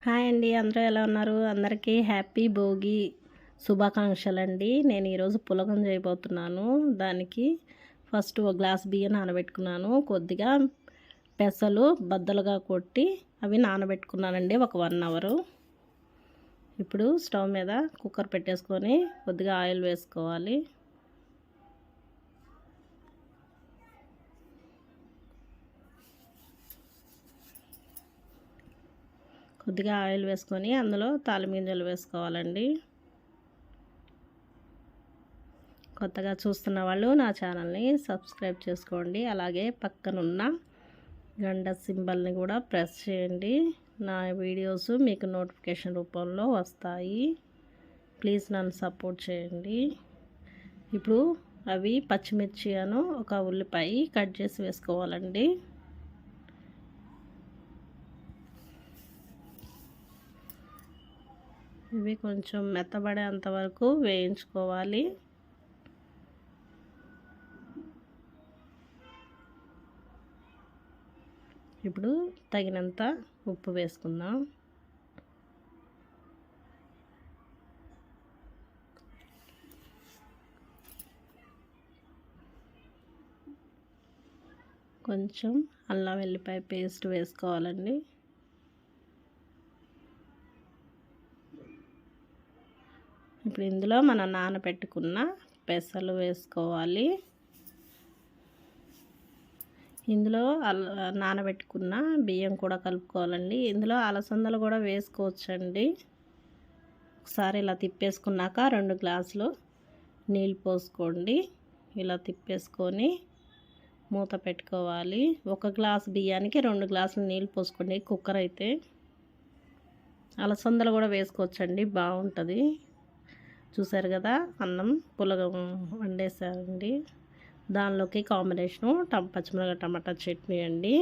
Hi అండి, అందరూ ఎలా ఉన్నారు? అందరికీ హ్యాపీ భోగి శుభాకాంక్షలండి. నేను ఈరోజు పులగం చేయబోతున్నాను. దానికి ఫస్ట్ ఒక గ్లాస్ బియ్యం నానబెట్టుకున్నాను. కొద్దిగా పెసలు బద్దలుగా కొట్టి అవి నానబెట్టుకున్నానండి ఒక 1 అవరు. ఇప్పుడు స్టవ్ మీద కుక్కర్ పెట్టేసుకొని కొద్దిగా ఆయిల్ వేసుకోవాలి. కొద్దిగా ఆయిల్ వేసుకొని అందులో తాలింపు గింజలు వేసుకోవాలండి. కొత్తగా చూస్తున్న వాళ్ళు నా ఛానల్ని సబ్స్క్రైబ్ చేసుకోండి. అలాగే పక్కనున్న గంట సింబల్ని కూడా ప్రెస్ చేయండి. నా వీడియోస్ మీకు నోటిఫికేషన్ రూపంలో వస్తాయి. ప్లీజ్ నన్ను సపోర్ట్ చేయండి. ఇప్పుడు అవి పచ్చిమిర్చి ఒక ఉల్లిపాయ కట్ చేసి వేసుకోవాలండి. ఇవి కొంచెం మెత్తబడేంత వరకు వేయించుకోవాలి. ఇప్పుడు తగినంత ఉప్పు వేసుకుందాం. కొంచెం అల్లం వెల్లిపాయ పేస్ట్ వేసుకోవాలండి. ఇప్పుడు ఇందులో మనం నానబెట్టుకున్న పెసలు వేసుకోవాలి. ఇందులో నానబెట్టుకున్న బియ్యం కూడా కలుపుకోవాలండి. ఇందులో అలసందలు కూడా వేసుకోవచ్చండి. ఒకసారి ఇలా తిప్పేసుకున్నాక 2 గ్లాసులు నీళ్ళు పోసుకోండి. ఇలా తిప్పేసుకొని మూత పెట్టుకోవాలి. 1 గ్లాసు బియ్యానికి 2 గ్లాసులు నీళ్ళు పోసుకోండి. కుక్కర్ అయితే అలసందలు కూడా వేసుకోవచ్చండి, బాగుంటుంది. చూసారు కదా, అన్నం పులగం వండేసారండి. దానిలోకి కాంబినేషను పచ్చిమిరపకాయ టమాటా చట్నీ అండి.